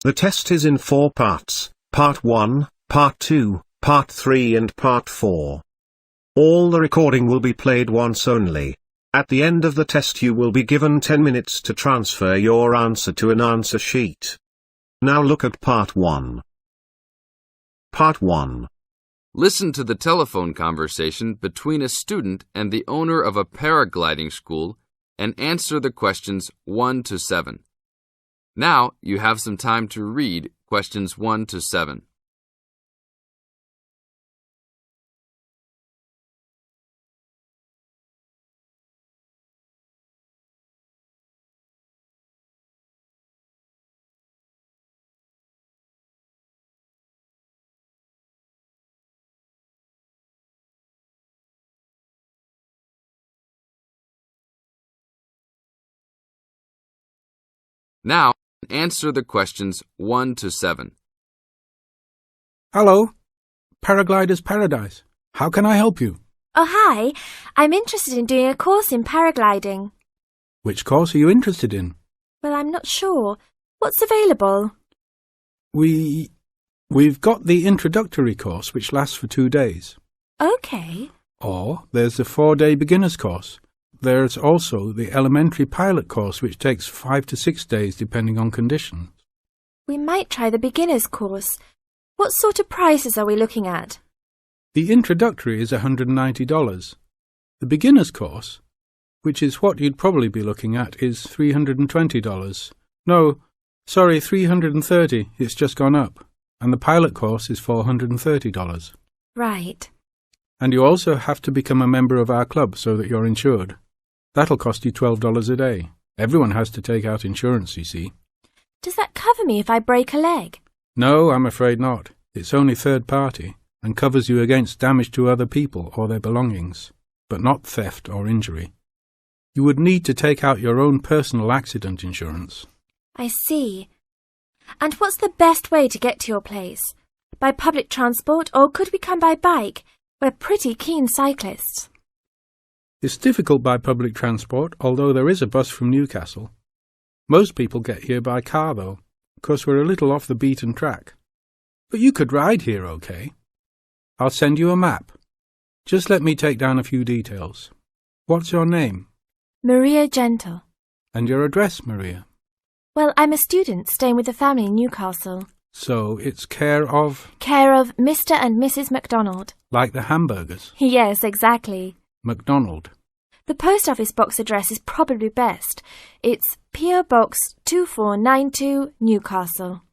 The test is in 4 parts, Part 1, Part 2, Part 3 and Part 4. All the recording will be played once only. At the end of the test you will be given 10 minutes to transfer your answer to an answer sheet. Now look at Part 1. Part 1. Listen to the telephone conversation between a student and the owner of a paragliding school and answer the questions 1 to 7. Now you have some time to read questions 1 to 7. Now, answer the questions 1 to 7. Hello, Paraglider's Paradise. How can I help you? Oh, hi. I'm interested in doing a course in paragliding. Which course are you interested in? Well, I'm not sure. What's available? We've got the introductory course, which lasts for 2 days. Okay. Or there's the 4-day beginner's course. There's also the elementary pilot course, which takes 5 to 6 days depending on conditions. We might try the beginner's course. What sort of prices are we looking at? The introductory is $190. The beginner's course, which is what you'd probably be looking at, is $320. No, sorry, $330. It's just gone up. And the pilot course is $430. Right. And you also have to become a member of our club so that you're insured. That'll cost you $12 a day. Everyone has to take out insurance, you see. Does that cover me if I break a leg? No, I'm afraid not. It's only third party and covers you against damage to other people or their belongings, but not theft or injury. You would need to take out your own personal accident insurance. I see. And what's the best way to get to your place? By public transport, or could we come by bike? We're pretty keen cyclists. It's difficult by public transport, although there is a bus from Newcastle. Most people get here by car, though, because we're a little off the beaten track. But you could ride here, okay? I'll send you a map. Just let me take down a few details. What's your name? Maria Gentle. And your address, Maria? Well, I'm a student staying with a family in Newcastle. So it's care of Mr. and Mrs. MacDonald. Like the hamburgers? Yes, exactly. MacDonald. The post office box address is probably best. It's P.O. Box 2492, Newcastle.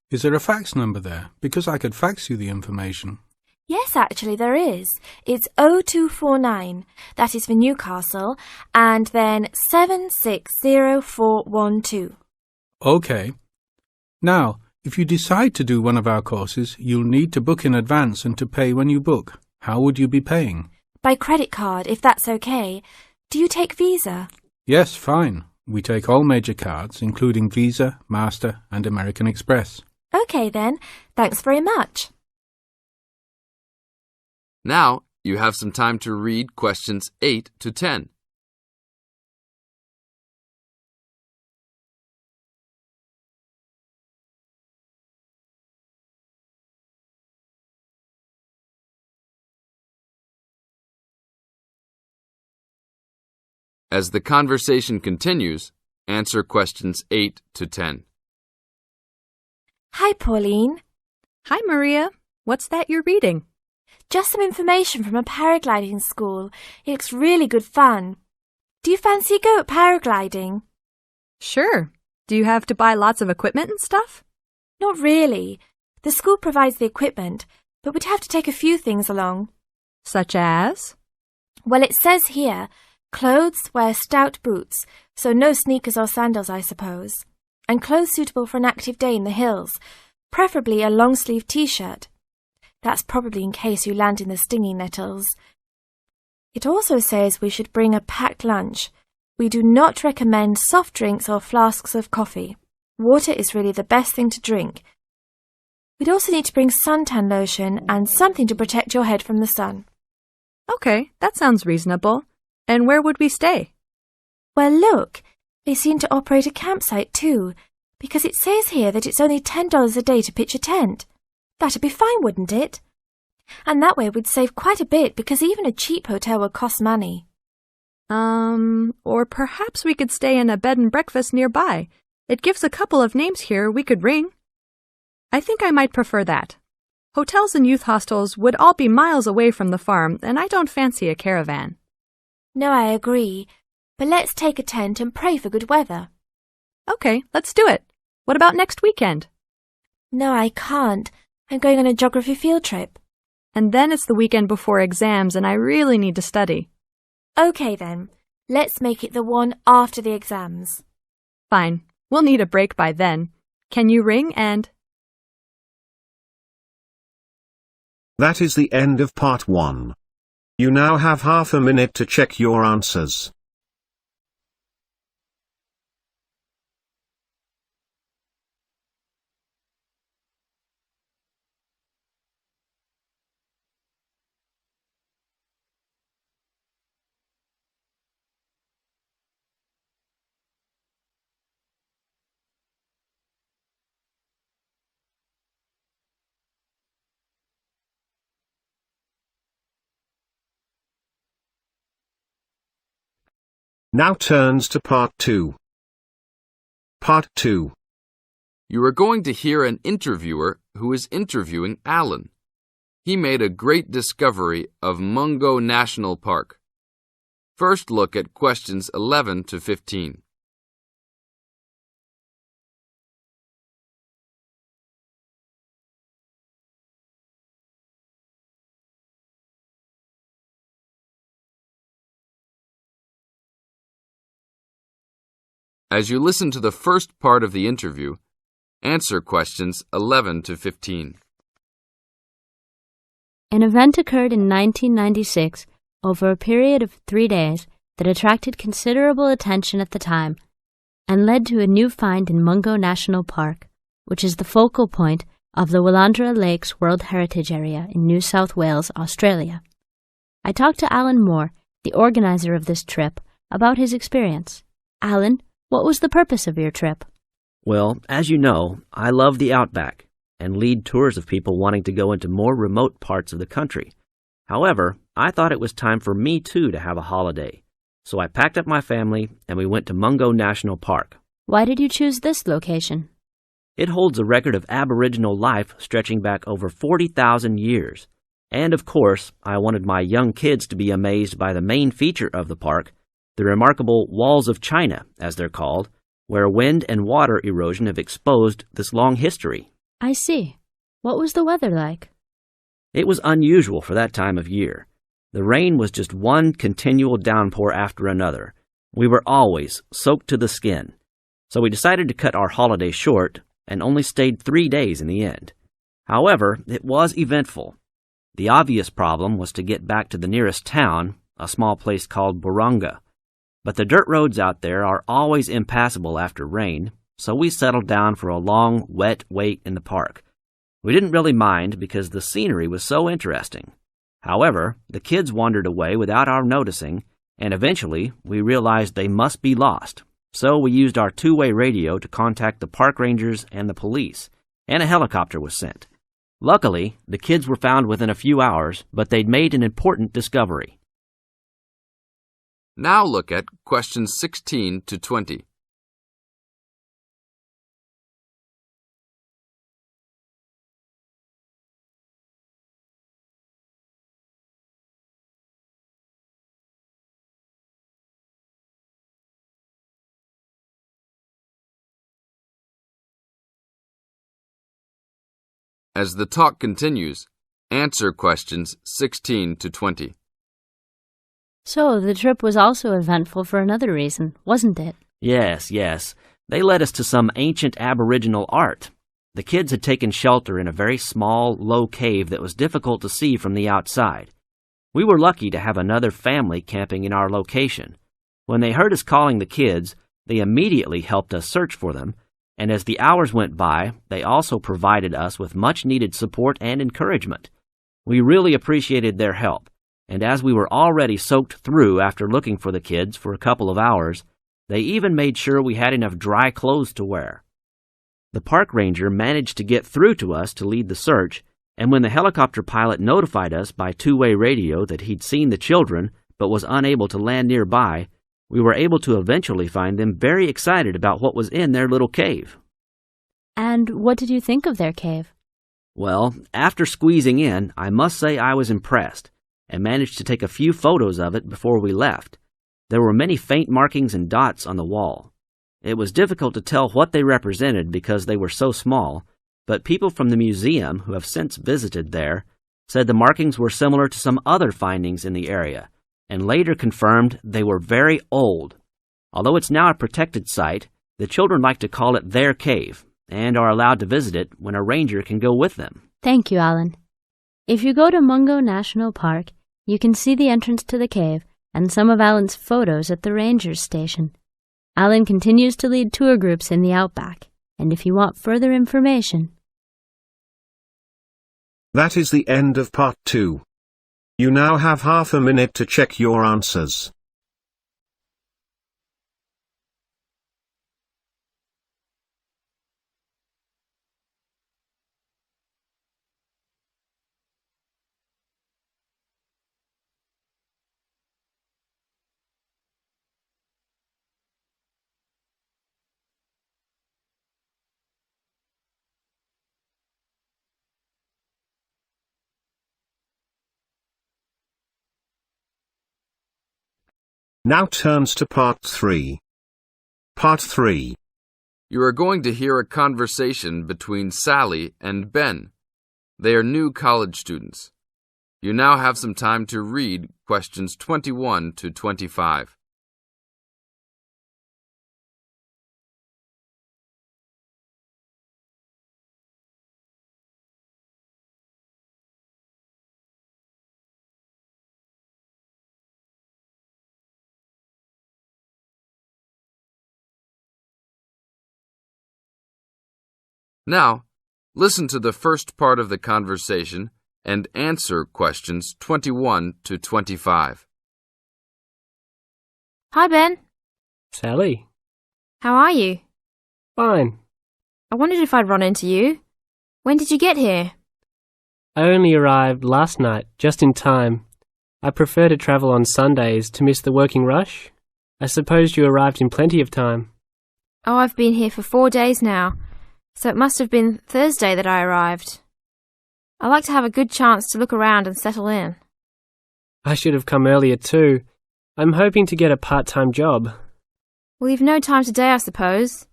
Is there a fax number there? Because I could fax you the information. Yes, actually there is. It's 0249. That is for Newcastle. And then 760412. Okay. Now, if you decide to do one of our courses, you'll need to book in advance and to pay when you book. How would you be paying? By credit card, if that's okay. Do you take Visa? Yes, fine. We take all major cards, including Visa, Master and American Express. Okay then. Thanks very much. Now you have some time to read questions 8 to 10. As the conversation continues, answer questions 8 to 10. Hi, Pauline. Hi, Maria. What's that you're reading? Just some information from a paragliding school. It looks really good fun. Do you fancy a go at paragliding? Sure. Do you have to buy lots of equipment and stuff? Not really. The school provides the equipment, but we'd have to take a few things along. Such as? Well, it says here, clothes wear stout boots, so no sneakers or sandals, I suppose. And clothes suitable for an active day in the hills, preferably a long-sleeve t-shirt. That's probably in case you land in the stinging nettles. It also says we should bring a packed lunch. We do not recommend soft drinks or flasks of coffee. Water is really the best thing to drink. We'd also need to bring suntan lotion and something to protect your head from the sun. Okay, that sounds reasonable. And where would we stay? Well, look, they seem to operate a campsite too. Because it says here that it's only $10 a day to pitch a tent. That'd be fine, wouldn't it? And that way we'd save quite a bit because even a cheap hotel would cost money. Or perhaps we could stay in a bed and breakfast nearby. It gives a couple of names here we could ring. I think I might prefer that. Hotels and youth hostels would all be miles away from the farm, and I don't fancy a caravan. No, I agree. But let's take a tent and pray for good weather. Okay, let's do it. What about next weekend? No, I can't. I'm going on a geography field trip. And then it's the weekend before exams, and I really need to study. Okay then. Let's make it the one after the exams. Fine. We'll need a break by then. Can you ring and... That is the end of part 1. You now have half a minute to check your answers. Now turns to part 2. Part 2. You are going to hear an interviewer who is interviewing Alan. He made a great discovery of Mungo National Park. First look at questions 11 to 15. As you listen to the first part of the interview, answer questions 11 to 15. An event occurred in 1996 over a period of 3 days that attracted considerable attention at the time and led to a new find in Mungo National Park, which is the focal point of the Willandra Lakes World Heritage Area in New South Wales, Australia. I talked to Alan Moore, the organizer of this trip, about his experience. Alan, what was the purpose of your trip? Well, as you know, I love the outback and lead tours of people wanting to go into more remote parts of the country. However, I thought it was time for me too to have a holiday. So I packed up my family and we went to Mungo National Park. Why did you choose this location? It holds a record of Aboriginal life stretching back over 40,000 years. And of course, I wanted my young kids to be amazed by the main feature of the park, the remarkable Walls of China, as they're called, where wind and water erosion have exposed this long history. I see. What was the weather like? It was unusual for that time of year. The rain was just one continual downpour after another. We were always soaked to the skin. So we decided to cut our holiday short and only stayed 3 days in the end. However, it was eventful. The obvious problem was to get back to the nearest town, a small place called Boronga. But the dirt roads out there are always impassable after rain, so we settled down for a long, wet wait in the park. We didn't really mind because the scenery was so interesting. However, the kids wandered away without our noticing, and eventually we realized they must be lost. So we used our two-way radio to contact the park rangers and the police, and a helicopter was sent. Luckily, the kids were found within a few hours, but they'd made an important discovery. Now look at questions 16 to 20. As the talk continues, answer questions 16 to 20. So, the trip was also eventful for another reason, wasn't it? Yes. They led us to some ancient Aboriginal art. The kids had taken shelter in a very small, low cave that was difficult to see from the outside. We were lucky to have another family camping in our location. When they heard us calling the kids, they immediately helped us search for them, and as the hours went by, they also provided us with much-needed support and encouragement. We really appreciated their help, and as we were already soaked through after looking for the kids for a couple of hours, they even made sure we had enough dry clothes to wear. The park ranger managed to get through to us to lead the search, and when the helicopter pilot notified us by two-way radio that he'd seen the children but was unable to land nearby, we were able to eventually find them very excited about what was in their little cave. And what did you think of their cave? Well, after squeezing in, I must say I was impressed, and managed to take a few photos of it before we left. There were many faint markings and dots on the wall. It was difficult to tell what they represented because they were so small, but people from the museum who have since visited there said the markings were similar to some other findings in the area, and later confirmed they were very old. Although it's now a protected site, the children like to call it their cave, and are allowed to visit it when a ranger can go with them. Thank you, Alan. If you go to Mungo National Park, you can see the entrance to the cave and some of Alan's photos at the ranger's station. Alan continues to lead tour groups in the outback, and if you want further information... That is the end of part 2. You now have half a minute to check your answers. Now turns to part 3. Part 3. You are going to hear a conversation between Sally and Ben. They are new college students. You now have some time to read questions 21 to 25. Now, listen to the first part of the conversation and answer questions 21 to 25. Hi, Ben. Sally. How are you? Fine. I wondered if I'd run into you. When did you get here? I only arrived last night, just in time. I prefer to travel on Sundays to miss the working rush. I suppose you arrived in plenty of time. Oh, I've been here for 4 days now, so it must have been Thursday that I arrived. I like to have a good chance to look around and settle in. I should have come earlier too. I'm hoping to get a part-time job. Well, you've no time today, I suppose.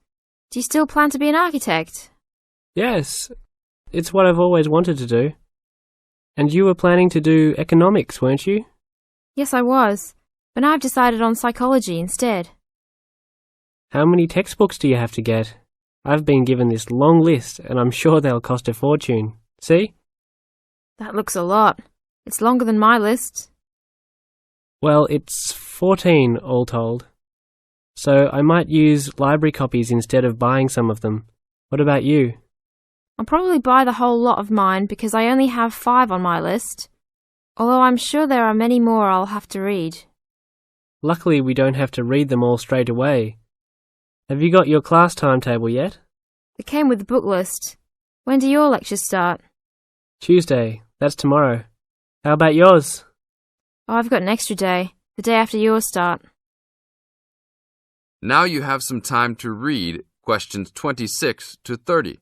Do you still plan to be an architect? Yes, it's what I've always wanted to do. And you were planning to do economics, weren't you? Yes, I was, but now I've decided on psychology instead. How many textbooks do you have to get? I've been given this long list, and I'm sure they'll cost a fortune. See? That looks a lot. It's longer than my list. Well, it's 14 all told. So I might use library copies instead of buying some of them. What about you? I'll probably buy the whole lot of mine because I only have 5 on my list, although I'm sure there are many more I'll have to read. Luckily, we don't have to read them all straight away. Have you got your class timetable yet? It came with the book list. When do your lectures start? Tuesday. That's tomorrow. How about yours? Oh, I've got an extra day, the day after yours start. Now you have some time to read questions 26 to 30.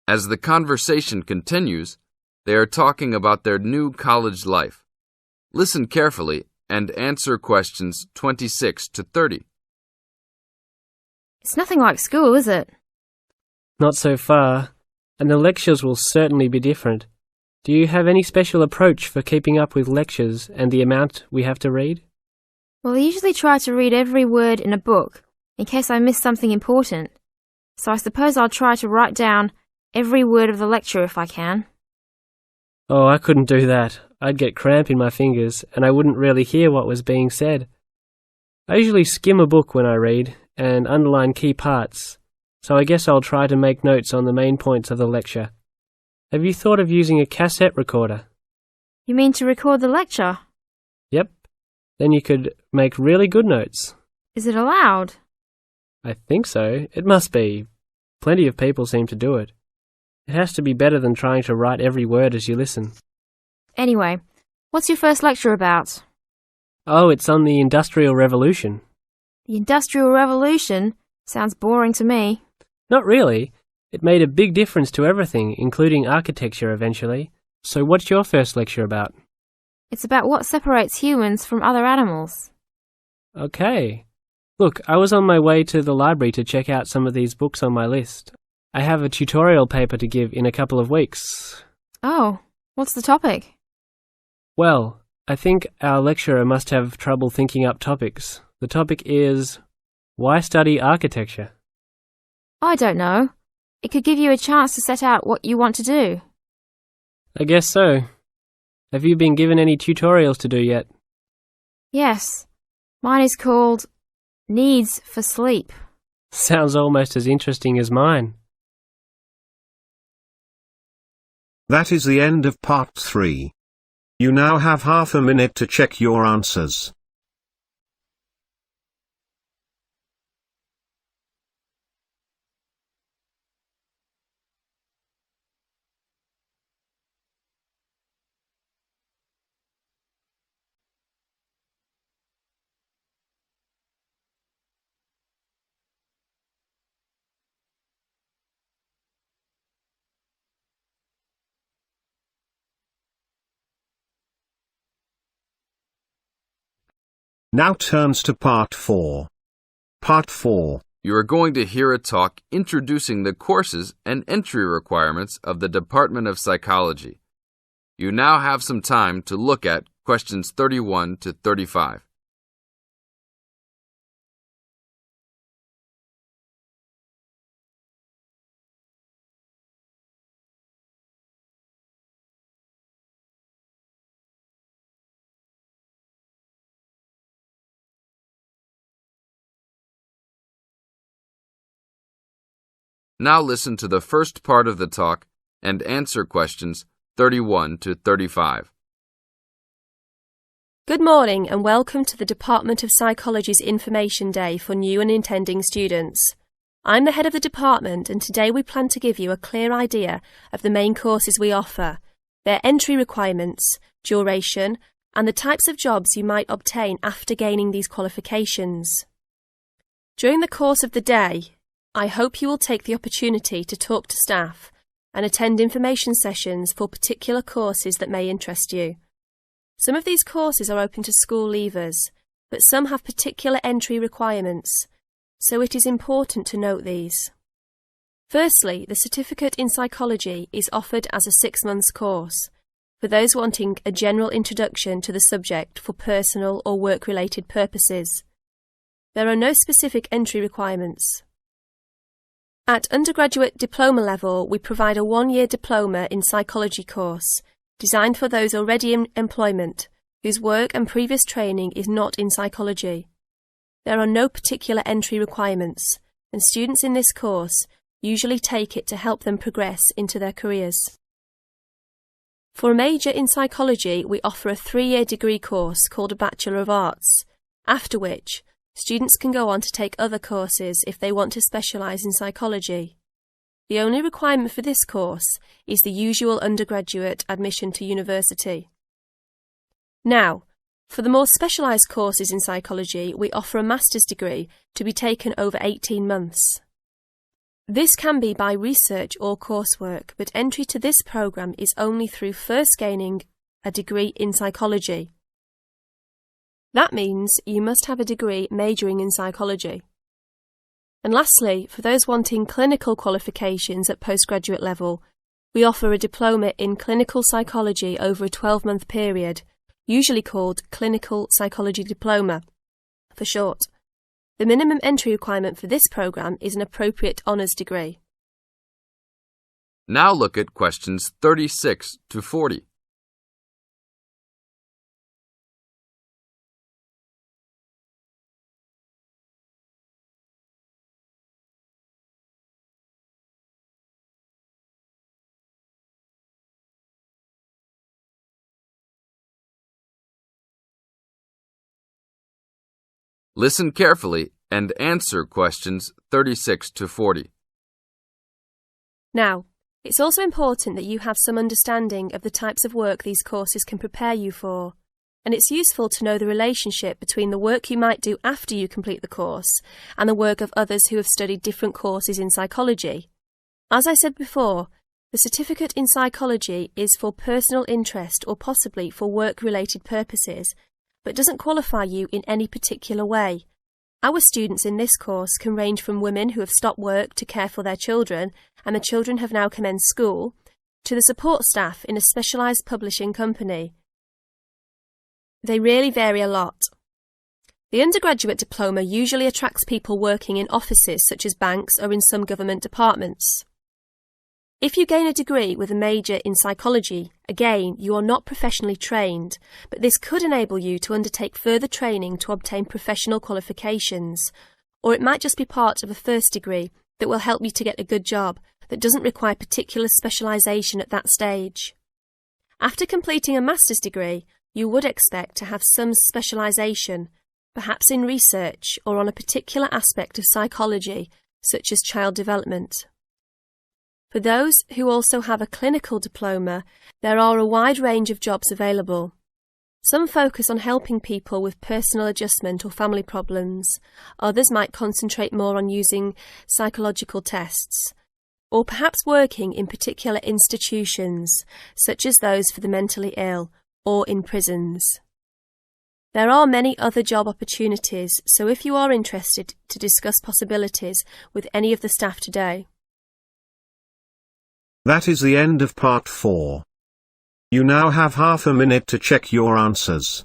As the conversation continues, they are talking about their new college life. Listen carefully and answer questions 26 to 30. It's nothing like school, is it? Not so far, and the lectures will certainly be different. Do you have any special approach for keeping up with lectures and the amount we have to read? Well, I usually try to read every word in a book, in case I miss something important. So I suppose I'll try to write down every word of the lecture if I can. Oh, I couldn't do that. I'd get cramp in my fingers, and I wouldn't really hear what was being said. I usually skim a book when I read and underline key parts, so I guess I'll try to make notes on the main points of the lecture. Have you thought of using a cassette recorder? You mean to record the lecture? Yep. Then you could make really good notes. Is it allowed? I think so. It must be. Plenty of people seem to do it. It has to be better than trying to write every word as you listen. Anyway, what's your first lecture about? Oh, it's on the Industrial Revolution. The Industrial Revolution? Sounds boring to me. Not really. It made a big difference to everything, including architecture eventually. So what's your first lecture about? It's about what separates humans from other animals. Okay. Look, I was on my way to the library to check out some of these books on my list. I have a tutorial paper to give in a couple of weeks. Oh, what's the topic? Well, I think our lecturer must have trouble thinking up topics. The topic is, why study architecture? I don't know. It could give you a chance to set out what you want to do. I guess so. Have you been given any tutorials to do yet? Yes. Mine is called Needs for Sleep. Sounds almost as interesting as mine. That is the end of part 3. You now have half a minute to check your answers. Now turns to part 4. Part 4. You are going to hear a talk introducing the courses and entry requirements of the Department of Psychology. You now have some time to look at questions 31 to 35. Now listen to the first part of the talk and answer questions 31 to 35. Good morning and welcome to the Department of Psychology's Information Day for new and intending students. I'm the head of the department and today we plan to give you a clear idea of the main courses we offer, their entry requirements, duration, and the types of jobs you might obtain after gaining these qualifications. During the course of the day, I hope you will take the opportunity to talk to staff and attend information sessions for particular courses that may interest you. Some of these courses are open to school leavers, but some have particular entry requirements, so it is important to note these. Firstly, the Certificate in Psychology is offered as a 6-month course for those wanting a general introduction to the subject for personal or work-related purposes. There are no specific entry requirements. At undergraduate diploma level, we provide a 1-year diploma in psychology course, designed for those already in employment, whose work and previous training is not in psychology. There are no particular entry requirements, and students in this course usually take it to help them progress into their careers. For a major in psychology, we offer a 3-year degree course called a Bachelor of Arts, after which students can go on to take other courses if they want to specialise in psychology. The only requirement for this course is the usual undergraduate admission to university. Now, for the more specialised courses in psychology, we offer a master's degree to be taken over 18 months. This can be by research or coursework, but entry to this programme is only through first gaining a degree in psychology. That means you must have a degree majoring in psychology. And lastly, for those wanting clinical qualifications at postgraduate level, we offer a diploma in clinical psychology over a 12-month period, usually called Clinical Psychology Diploma, for short. The minimum entry requirement for this programme is an appropriate honours degree. Now look at questions 36 to 40. Listen carefully and answer questions 36 to 40. Now, it's also important that you have some understanding of the types of work these courses can prepare you for, and it's useful to know the relationship between the work you might do after you complete the course and the work of others who have studied different courses in psychology. As I said before, the certificate in psychology is for personal interest or possibly for work-related purposes, but doesn't qualify you in any particular way. Our students in this course can range from women who have stopped work to care for their children, and the children have now commenced school, to the support staff in a specialised publishing company. They really vary a lot. The undergraduate diploma usually attracts people working in offices such as banks or in some government departments. If you gain a degree with a major in psychology, again, you are not professionally trained, but this could enable you to undertake further training to obtain professional qualifications, or it might just be part of a first degree that will help you to get a good job that doesn't require particular specialisation at that stage. After completing a master's degree, you would expect to have some specialisation, perhaps in research or on a particular aspect of psychology, such as child development. For those who also have a clinical diploma, there are a wide range of jobs available. Some focus on helping people with personal adjustment or family problems. Others might concentrate more on using psychological tests, or perhaps working in particular institutions, such as those for the mentally ill, or in prisons. There are many other job opportunities, so if you are interested to discuss possibilities with any of the staff today. That is the end of part 4. You now have half a minute to check your answers.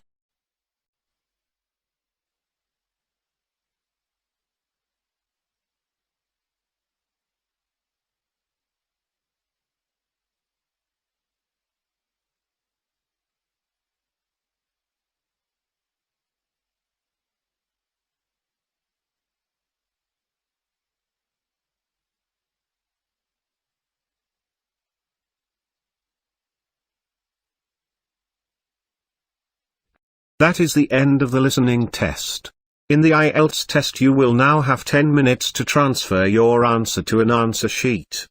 That is the end of the listening test. In the Ielts test you will now have 10 minutes to transfer your answer to an answer sheet.